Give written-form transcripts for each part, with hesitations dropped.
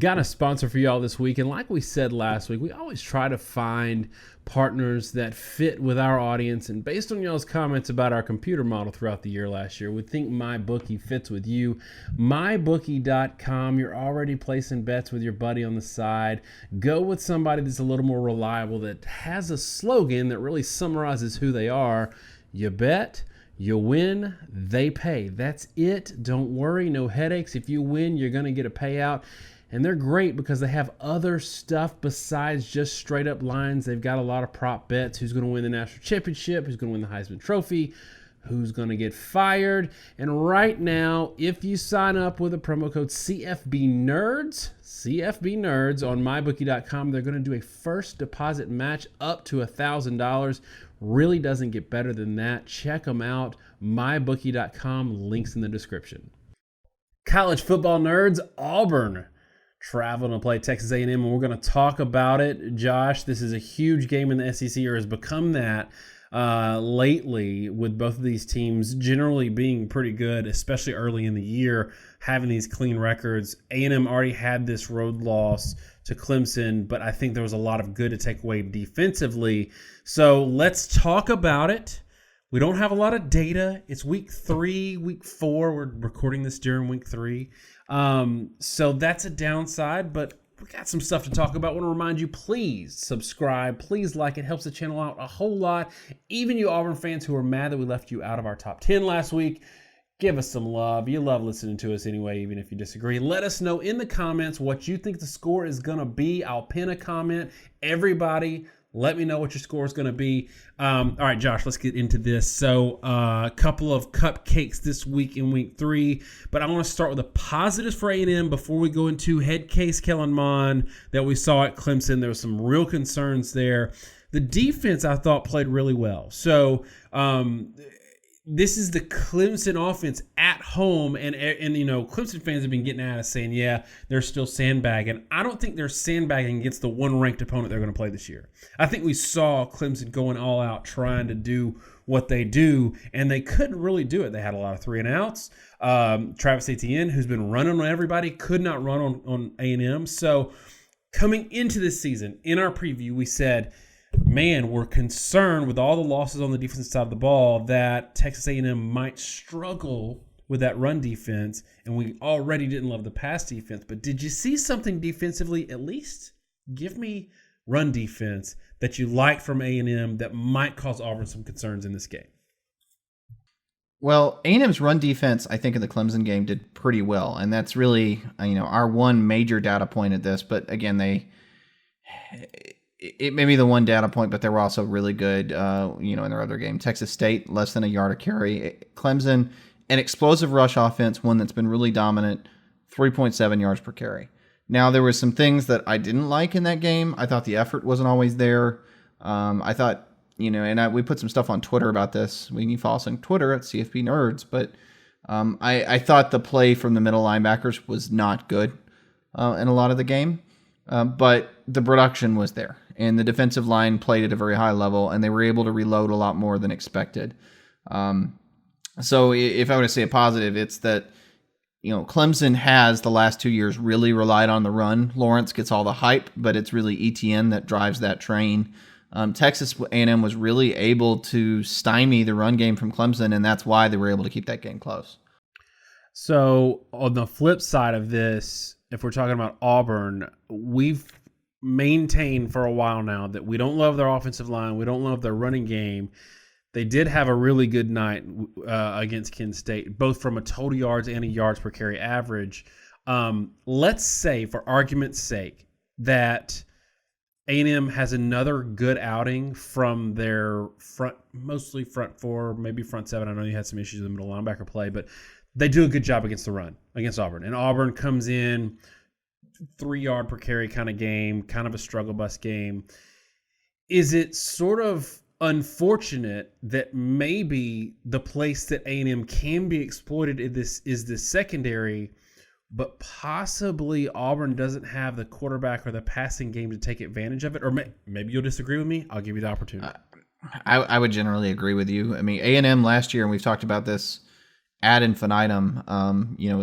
Got a sponsor for y'all this week, and like we said last week, we always try to find partners that fit with our audience, and based on y'all's comments about our computer model throughout the year last year, we think MyBookie fits with you. MyBookie.com, you're already placing bets with your buddy on the side. Go with somebody that's a little more reliable, that has a slogan that really summarizes who they are. You bet, you win, they pay. That's it. Don't worry, no headaches. If you win, you're going to get a payout. And they're great because they have other stuff besides just straight up lines. They've got a lot of prop bets. Who's going to win the national championship? Who's going to win the Heisman Trophy? Who's going to get fired? And right now, if you sign up with a promo code CFBNerds on MyBookie.com, they're going to do a first deposit match up to $1,000. Really doesn't get better than that. Check them out. MyBookie.com. Links in the description. College football nerds, Auburn traveling to play Texas A&M, and we're going to talk about it. Josh, this is a huge game in the SEC, or has become that lately, with both of these teams generally being pretty good, especially early in the year, having these clean records. A&M already had this road loss to Clemson, but I think there was a lot of good to take away defensively. So let's talk about it. We don't have a lot of data. It's week 3, week 4. We're recording this during week 3. So that's a downside, but we got some stuff to talk about. I want to remind you, please subscribe. Please like it. Helps the channel out a whole lot. Even you Auburn fans who are mad that we left you out of our top 10 last week, give us some love. You love listening to us anyway, even if you disagree. Let us know in the comments what you think the score is going to be. I'll pin a comment. Everybody, let me know what your score is going to be. All right, Josh, let's get into this. So a couple of cupcakes this week in week 3, but I want to start with the positives for A&M before we go into head case Kellen Mond that we saw at Clemson. There was some real concerns there. The defense, I thought, played really well. So this is the Clemson offense at home, and you know, Clemson fans have been getting at us saying, yeah, they're still sandbagging. I don't think they're sandbagging against the one ranked opponent they're going to play this year. I think we saw Clemson going all out trying to do what they do, and they couldn't really do it. They had a lot of 3 and outs. Travis Etienne, who's been running on everybody, could not run on A&M. So coming into this season, in our preview, we said, man, we're concerned with all the losses on the defensive side of the ball that Texas A&M might struggle with that run defense, and we already didn't love the pass defense. But did you see something defensively? At least give me run defense that you like from A&M that might cause Auburn some concerns in this game. Well, A&M's run defense, I think, in the Clemson game did pretty well, and that's really, our one major data point at this. But again, it may be the one data point, but they were also really good, in their other game. Texas State, less than a yard a carry. Clemson, an explosive rush offense, one that's been really dominant, 3.7 yards per carry. Now, there were some things that I didn't like in that game. I thought the effort wasn't always there. I thought, we put some stuff on Twitter about this. We can follow us on Twitter at CFB Nerds, but I thought the play from the middle linebackers was not good in a lot of the game. But the production was there, and the defensive line played at a very high level, and they were able to reload a lot more than expected. So if I were to say a positive, it's that, Clemson has the last 2 years really relied on the run. Lawrence gets all the hype, but it's really ETN that drives that train. Texas A&M was really able to stymie the run game from Clemson, and that's why they were able to keep that game close. So on the flip side of this, if we're talking about Auburn, we've maintained for a while now that we don't love their offensive line. We don't love their running game. They did have a really good night against Kent State, both from a total yards and a yards per carry average. Let's say, for argument's sake, that A&M has another good outing from their mostly front 4, maybe front 7. I know you had some issues in the middle linebacker play, but they do a good job against the run, against Auburn. And Auburn comes in 3 yard per carry kind of game, kind of a struggle bus game. Is it sort of unfortunate that maybe the place that A&M can be exploited is this secondary, but possibly Auburn doesn't have the quarterback or the passing game to take advantage of it? Or maybe you'll disagree with me. I'll give you the opportunity. I would generally agree with you. I mean, A&M last year, and we've talked about this ad infinitum,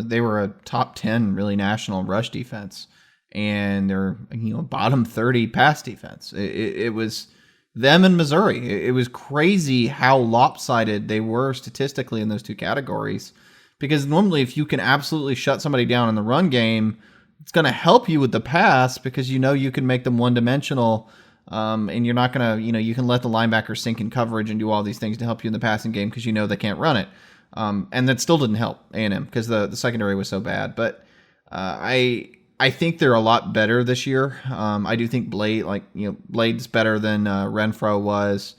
they were a top 10 really national rush defense. and they're bottom 30 pass defense. It was them and Missouri. It was crazy how lopsided they were statistically in those two categories. Because normally, if you can absolutely shut somebody down in the run game, it's going to help you with the pass because you can make them one-dimensional, and you're not going to, you can let the linebacker sink in coverage and do all these things to help you in the passing game because they can't run it. And that still didn't help A&M because the secondary was so bad. But I think they're a lot better this year. I do think Blade's better than Renfro was.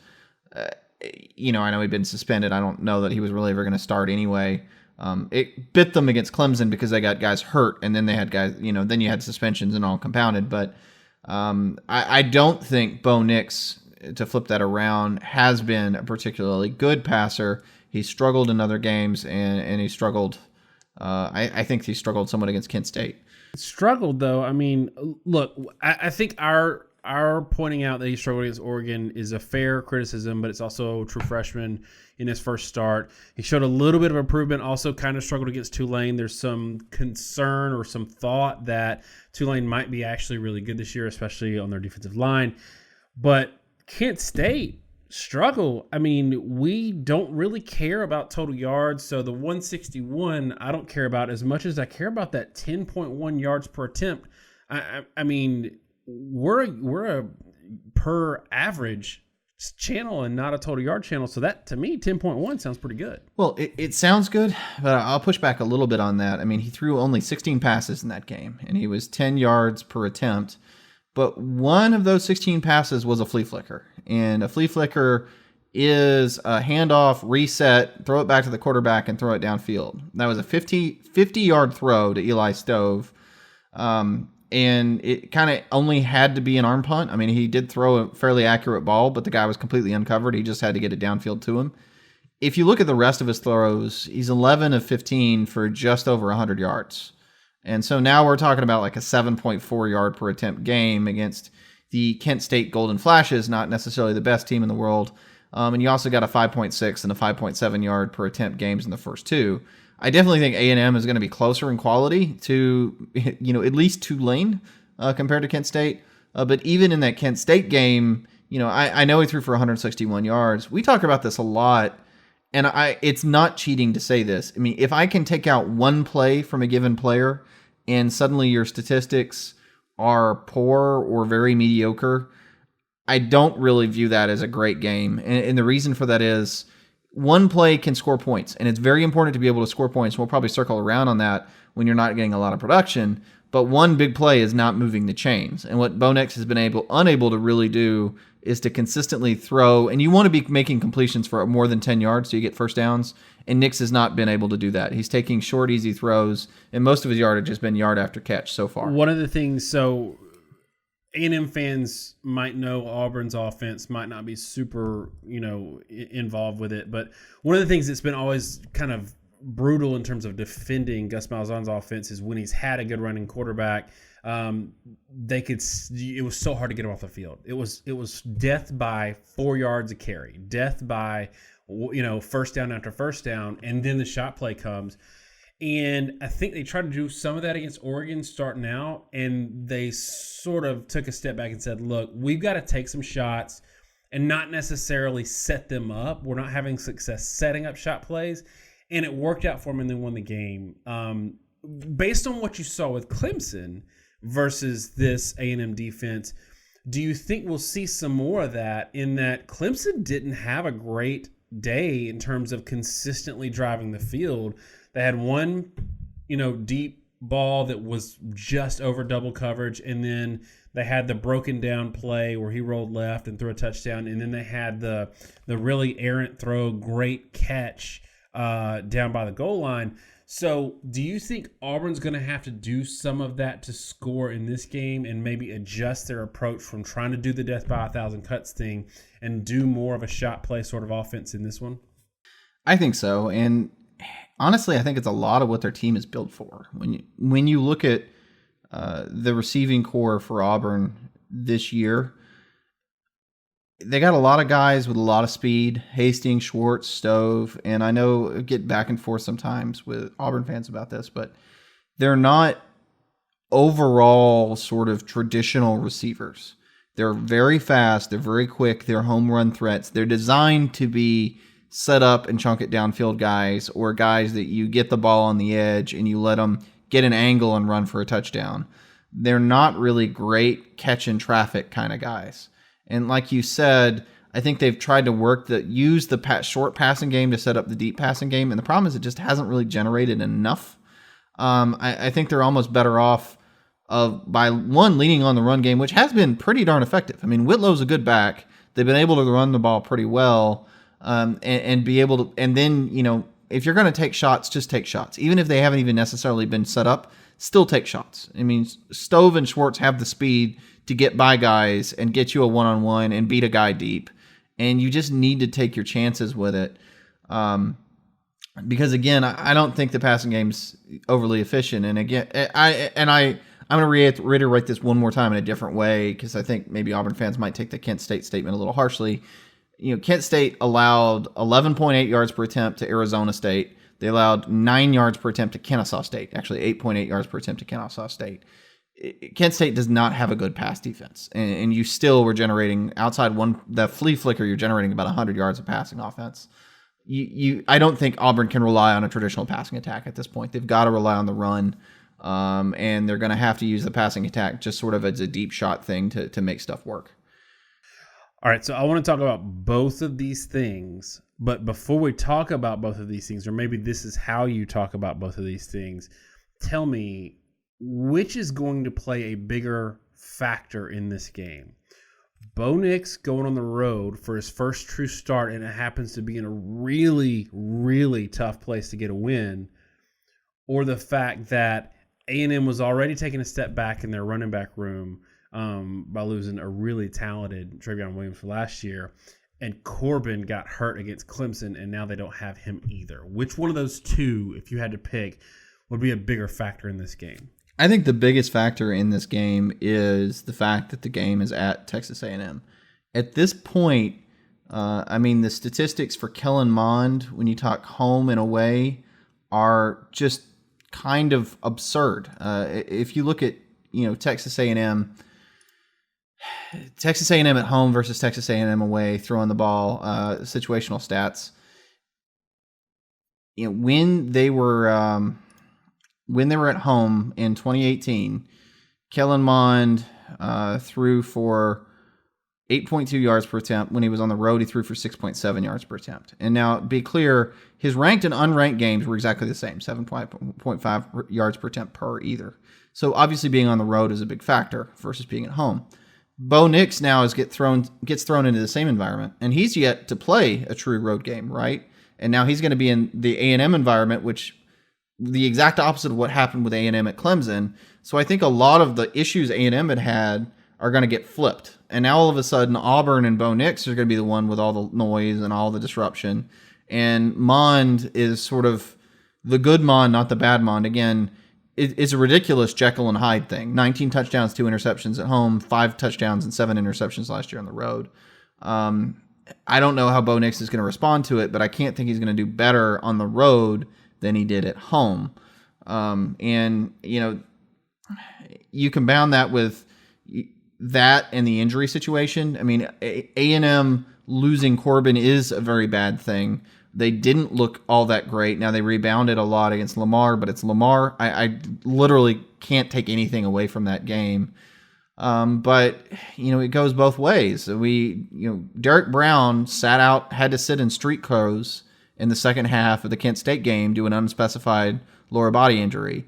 I know he'd been suspended. I don't know that he was really ever going to start anyway. It bit them against Clemson because they got guys hurt, and then they had guys, then you had suspensions and all compounded. But I don't think Bo Nix, to flip that around, has been a particularly good passer. He struggled in other games, and he struggled. I think he struggled somewhat against Kent State. Struggled, though. I mean, look, I think our pointing out that he struggled against Oregon is a fair criticism, but it's also a true freshman in his first start. He showed a little bit of improvement, also kind of struggled against Tulane. There's some concern or some thought that Tulane might be actually really good this year, especially on their defensive line. But Kent State struggle. I mean, we don't really care about total yards, so the 161 I don't care about as much as I care about that 10.1 yards per attempt. I mean, we're a per average channel and not a total yard channel, so that to me 10.1 sounds pretty good. Well, it sounds good, but I'll push back a little bit on that. I mean, he threw only 16 passes in that game, and he was 10 yards per attempt. But one of those 16 passes was a flea flicker. And a flea flicker is a handoff, reset, throw it back to the quarterback, and throw it downfield. That was a 50-yard throw to Eli Stove. And it kind of only had to be an arm punt. I mean, he did throw a fairly accurate ball, but the guy was completely uncovered. He just had to get it downfield to him. If you look at the rest of his throws, he's 11 of 15 for just over 100 yards. And so now we're talking about like a 7.4 yard per attempt game against the Kent State Golden Flashes, not necessarily the best team in the world. And you also got a 5.6 and a 5.7 yard per attempt games in the first two. I definitely think A&M is going to be closer in quality to, at least Tulane compared to Kent State. But even in that Kent State game, I know he threw for 161 yards. We talk about this a lot, and it's not cheating to say this. I mean, if I can take out one play from a given player and suddenly your statistics are poor or very mediocre, I don't really view that as a great game. And the reason for that is one play can score points, and it's very important to be able to score points. We'll probably circle around on that when you're not getting a lot of production, but one big play is not moving the chains. And what Bo Nix has been unable to really do is to consistently throw, and you want to be making completions for more than 10 yards so you get first downs, and Nix has not been able to do that. He's taking short, easy throws, and most of his yardage has been yard after catch so far. One of the things, so A&M fans might know Auburn's offense, might not be super, involved with it. But one of the things that's been always kind of brutal in terms of defending Gus Mahlzahn's offense is when he's had a good running quarterback, it was so hard to get him off the field. It was death by 4 yards a carry, death by, first down after first down, and then the shot play comes. And I think they tried to do some of that against Oregon starting out, and they sort of took a step back and said, look, we've got to take some shots and not necessarily set them up. We're not having success setting up shot plays. And it worked out for them, and they won the game. Based on what you saw with Clemson versus this A&M defense, do you think we'll see some more of that in that Clemson didn't have a great day in terms of consistently driving the field? They had one, deep ball that was just over double coverage, and then they had the broken down play where he rolled left and threw a touchdown, and then they had the really errant throw, great catch down by the goal line. So do you think Auburn's going to have to do some of that to score in this game and maybe adjust their approach from trying to do the death by 1,000 cuts thing and do more of a shot play sort of offense in this one? I think so. And honestly, I think it's a lot of what their team is built for. When you look at the receiving core for Auburn this year, they got a lot of guys with a lot of speed: Hastings, Schwartz, Stove. And I know I get back and forth sometimes with Auburn fans about this, but they're not overall sort of traditional receivers. They're very fast. They're very quick. They're home run threats. They're designed to be set up and chunk it downfield guys, or guys that you get the ball on the edge and you let them get an angle and run for a touchdown. They're not really great catch in traffic kind of guys. And like you said, I think they've tried to use the short passing game to set up the deep passing game. And the problem is it just hasn't really generated enough. I think they're almost better off by leaning on the run game, which has been pretty darn effective. I mean, Whitlow's a good back. They've been able to run the ball pretty well, and be able to. And then, if you're going to take shots, just take shots. Even if they haven't even necessarily been set up, still take shots. I mean, Stove and Schwartz have the speed to get by guys and get you a one-on-one and beat a guy deep. And you just need to take your chances with it. Because again, I don't think the passing game's overly efficient. And again, I'm going to reiterate this one more time in a different way, because I think maybe Auburn fans might take the Kent State statement a little harshly. Kent State allowed 11.8 yards per attempt to Arizona State. They allowed 9 yards per attempt to Kennesaw State. Actually, 8.8 yards per attempt to Kennesaw State. Kent State does not have a good pass defense, and you still were generating outside the flea flicker. You're generating about 100 yards of passing offense. I don't think Auburn can rely on a traditional passing attack at this point. They've got to rely on the run, and they're going to have to use the passing attack just sort of as a deep shot thing to make stuff work. All right, so I want to talk about both of these things, but before we talk about both of these things, or maybe this is how you talk about both of these things, tell me, which is going to play a bigger factor in this game? Bo Nix going on the road for his first true start, and it happens to be in a really, really tough place to get a win, or the fact that A&M was already taking a step back in their running back room by losing a really talented Travion Williams for last year, and Corbin got hurt against Clemson, and now they don't have him either. Which one of those two, if you had to pick, would be a bigger factor in this game? I think the biggest factor in this game is the fact that the game is at Texas A&M. At this point, the statistics for Kellen Mond, when you talk home and away, are just kind of absurd. If you look at Texas A&M at home versus Texas A&M away, throwing the ball, situational stats. When they were at home in 2018, Kellen Mond threw for 8.2 yards per attempt. When he was on the road, he threw for 6.7 yards per attempt. And now, be clear, his ranked and unranked games were exactly the same, 7.5 yards per attempt per either. So obviously being on the road is a big factor versus being at home. Bo Nix now gets thrown into the same environment, and he's yet to play a true road game, right? And now he's going to be in the A&M environment, which the exact opposite of what happened with A&M at Clemson. So I think a lot of the issues A&M had are going to get flipped. And now all of a sudden, Auburn and Bo Nix are going to be the one with all the noise and all the disruption. And Mond is sort of the good Mond, not the bad Mond. Again, it's a ridiculous Jekyll and Hyde thing. 19 touchdowns, 2 interceptions at home, 5 touchdowns and 7 interceptions last year on the road. I don't know how Bo Nix is going to respond to it, but I can't think he's going to do better on the road than he did at home. You compound that with that and the injury situation. I mean, A&M losing Corbin is a very bad thing. They didn't look all that great. Now, they rebounded a lot against Lamar, but it's Lamar. I literally can't take anything away from that game. But it goes both ways. Derek Brown had to sit in street clothes in the second half of the Kent State game due to an unspecified lower body injury.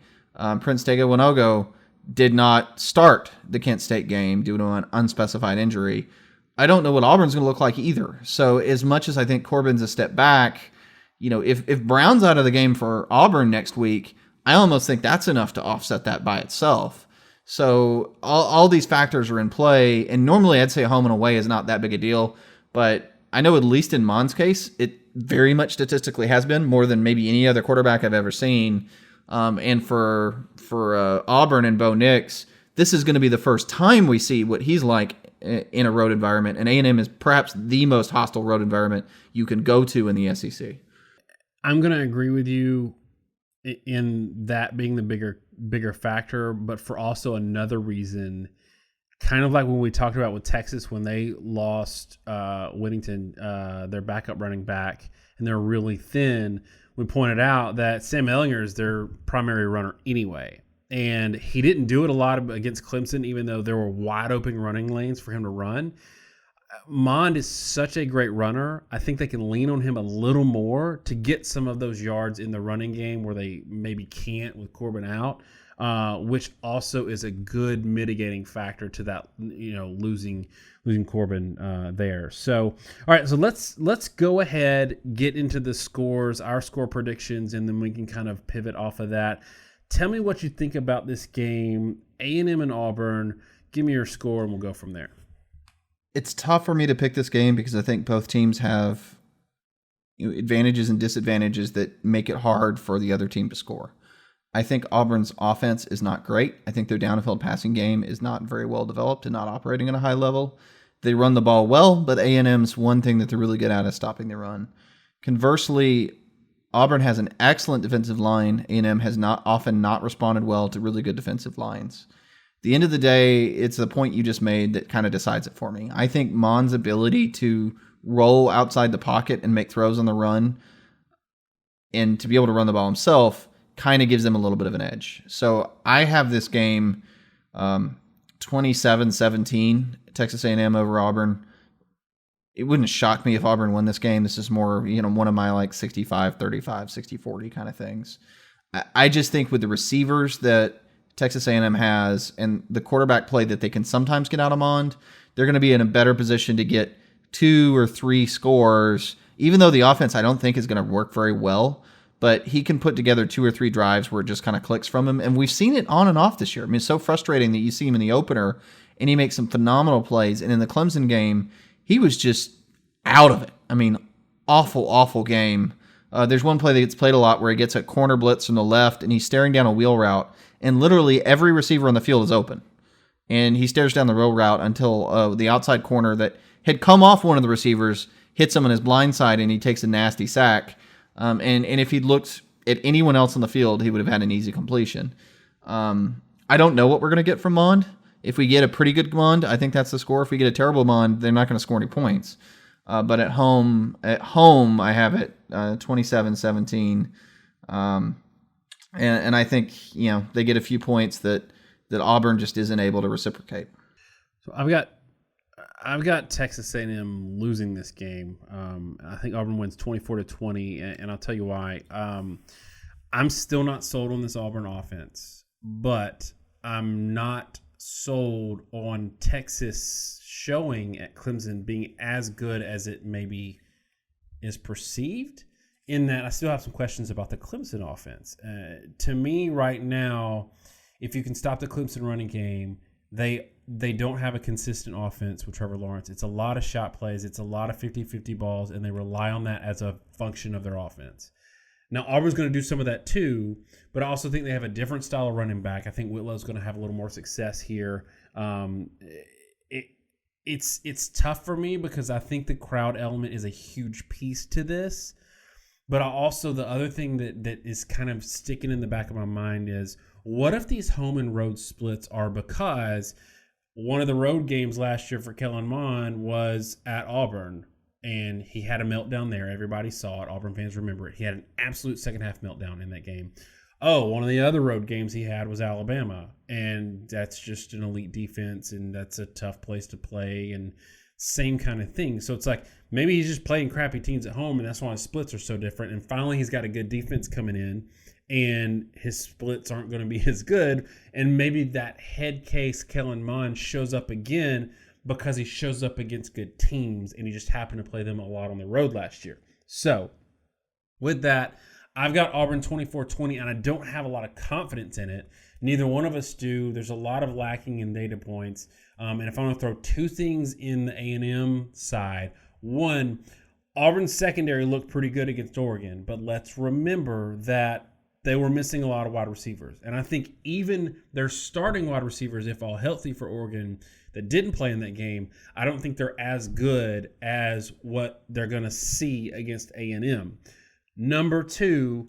Prince Tega Winogo did not start the Kent State game due to an unspecified injury. I don't know what Auburn's going to look like either. So as much as I think Corbin's a step back, if Brown's out of the game for Auburn next week, I almost think that's enough to offset that by itself. So all these factors are in play, and normally I'd say home and away is not that big a deal, but I know at least in Mond's case, it very much statistically has been more than maybe any other quarterback I've ever seen. And for Auburn and Bo Nix, this is going to be the first time we see what he's like in a road environment, and A&M is perhaps the most hostile road environment you can go to in the SEC. I'm going to agree with you in that being the bigger factor, but for also another reason, kind of like when we talked about with Texas when they lost Whittington, their backup running back, and they're really thin. We pointed out that Sam Ehlinger is their primary runner anyway. And he didn't do it a lot against Clemson, even though there were wide open running lanes for him to run. Mond is such a great runner. I think they can lean on him a little more to get some of those yards in the running game where they maybe can't with Corbin out, which also is a good mitigating factor to that, losing Corbin there. So, all right, so let's go ahead, get into the scores, our score predictions, and then we can kind of pivot off of that. Tell me what you think about this game, A&M and Auburn. Give me your score, and we'll go from there. It's tough for me to pick this game because I think both teams have advantages and disadvantages that make it hard for the other team to score. I think Auburn's offense is not great. I think their downfield passing game is not very well developed and not operating at a high level. They run the ball well, but A&M's one thing that they're really good at is stopping the run. Conversely, Auburn has an excellent defensive line. A&M has often not responded well to really good defensive lines. At the end of the day, it's the point you just made that kind of decides it for me. I think Mond's ability to roll outside the pocket and make throws on the run and to be able to run the ball himself kind of gives them a little bit of an edge. So I have this game 27-17, Texas A&M over Auburn. It wouldn't shock me if Auburn won this game. This is more, one of my like 65-35, 60-40 kind of things. I just think with the receivers that Texas A&M has and the quarterback play that they can sometimes get out of Mond, they're going to be in a better position to get 2 or 3 scores, even though the offense I don't think is going to work very well. But he can put together 2 or 3 drives where it just kind of clicks from him. And we've seen it on and off this year. I mean, it's so frustrating that you see him in the opener and he makes some phenomenal plays. And in the Clemson game, he was just out of it. I mean, awful game. There's one play that gets played a lot where he gets a corner blitz from the left and he's staring down a wheel route. And literally every receiver on the field is open. And he stares down the wheel route until the outside corner that had come off one of the receivers hits him on his blind side and he takes a nasty sack. And if he'd looked at anyone else on the field, he would have had an easy completion. I don't know what we're going to get from Mond. If we get a pretty good Mond, I think that's the score. If we get a terrible Mond, they're not going to score any points. But at home, I have it 27-17. And I think, they get a few points that Auburn just isn't able to reciprocate. So I've got Texas A&M losing this game. I think Auburn wins 24-20, and I'll tell you why. I'm still not sold on this Auburn offense, but I'm not sold on Texas showing at Clemson being as good as it maybe is perceived, in that I still have some questions about the Clemson offense. To me right now, if you can stop the Clemson running game, they don't have a consistent offense with Trevor Lawrence. It's a lot of shot plays. It's a lot of 50-50 balls, and they rely on that as a function of their offense. Now, Auburn's going to do some of that too, but I also think they have a different style of running back. I think Whitlow's going to have a little more success here. It's tough for me because I think the crowd element is a huge piece to this. But the other thing that is kind of sticking in the back of my mind is, what if these home and road splits are because one of the road games last year for Kellen Mond was at Auburn, and he had a meltdown there. Everybody saw it. Auburn fans remember it. He had an absolute second-half meltdown in that game. Oh, one of the other road games he had was Alabama, and that's just an elite defense, and that's a tough place to play, and same kind of thing. So it's like maybe he's just playing crappy teams at home, and that's why his splits are so different. And finally he's got a good defense coming in, and his splits aren't going to be as good. And maybe that head case Kellen Mond shows up again because he shows up against good teams, and he just happened to play them a lot on the road last year. So with that, I've got Auburn 24-20, and I don't have a lot of confidence in it. Neither one of us do. There's a lot of lacking in data points. And if I'm going to throw 2 things in the A&M side, one, Auburn's secondary looked pretty good against Oregon, but let's remember that they were missing a lot of wide receivers. And I think even their starting wide receivers, if all healthy for Oregon, that didn't play in that game, I don't think they're as good as what they're going to see against A&M. Number 2,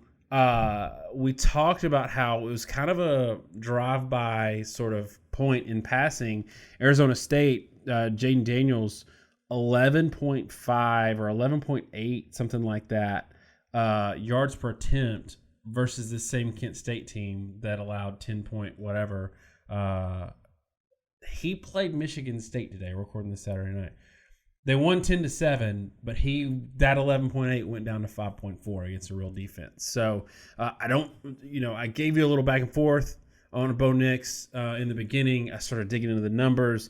we talked about how it was kind of a drive-by sort of point in passing. Arizona State, Jaden Daniels, 11.5 or 11.8, something like that, yards per attempt versus this same Kent State team that allowed 10 point whatever. He played Michigan State today, recording this Saturday night. They won 10-7, but that 11.8 went down to 5.4 against a real defense. So I gave you a little back and forth on Bo Nix in the beginning. I started digging into the numbers.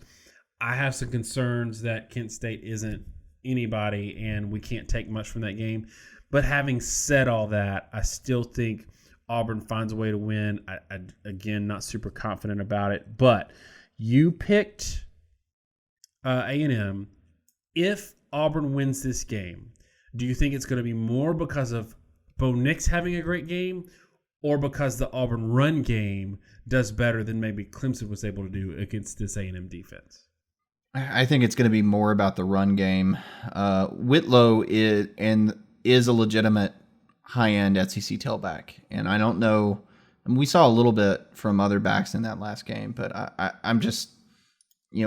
I have some concerns that Kent State isn't anybody, and we can't take much from that game. But having said all that, I still think Auburn finds a way to win. I again, not super confident about it. But you picked A&M. If Auburn wins this game, do you think it's going to be more because of Bo Nix having a great game or because the Auburn run game does better than maybe Clemson was able to do against this A&M defense? I think it's going to be more about the run game. Whitlow is a legitimate high-end SEC tailback, and I don't know. I mean, we saw a little bit from other backs in that last game, but I'm just,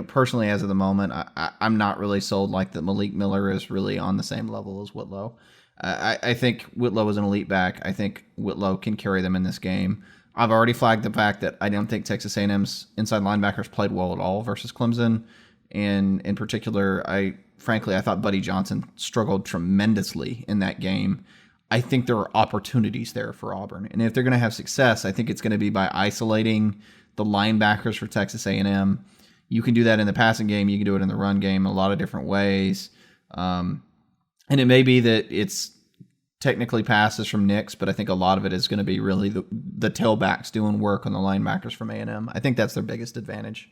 personally, as of the moment, I'm not really sold like that Malik Miller is really on the same level as Whitlow. I think Whitlow is an elite back. I think Whitlow can carry them in this game. I've already flagged the fact that I don't think Texas A&M's inside linebackers played well at all versus Clemson. And in particular, I thought Buddy Johnson struggled tremendously in that game. I think there are opportunities there for Auburn. And if they're going to have success, I think it's going to be by isolating the linebackers for Texas A&M. You can do that in the passing game. You can do it in the run game in a lot of different ways. And it may be that it's technically passes from Nix, but I think a lot of it is going to be really the tailbacks doing work on the linebackers from A&M. I think that's their biggest advantage.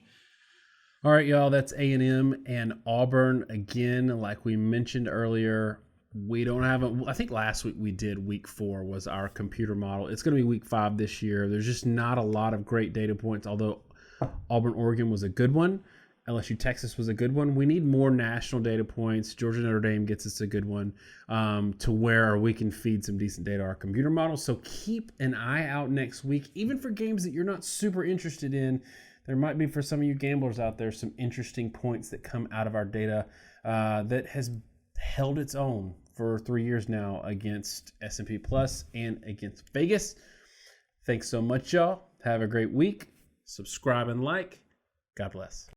All right, y'all, that's A&M and Auburn. Again, like we mentioned earlier, we don't have I think last week we did week 4 was our computer model. It's going to be week 5 this year. There's just not a lot of great data points, although Auburn, Oregon was a good one. LSU, Texas was a good one. We need more national data points. Georgia, Notre Dame gets us a good one to where we can feed some decent data to our computer model. So keep an eye out next week, even for games that you're not super interested in. There might be, for some of you gamblers out there, some interesting points that come out of our data that has held its own for 3 years now against S&P Plus and against Vegas. Thanks so much, y'all. Have a great week. Subscribe and like. God bless.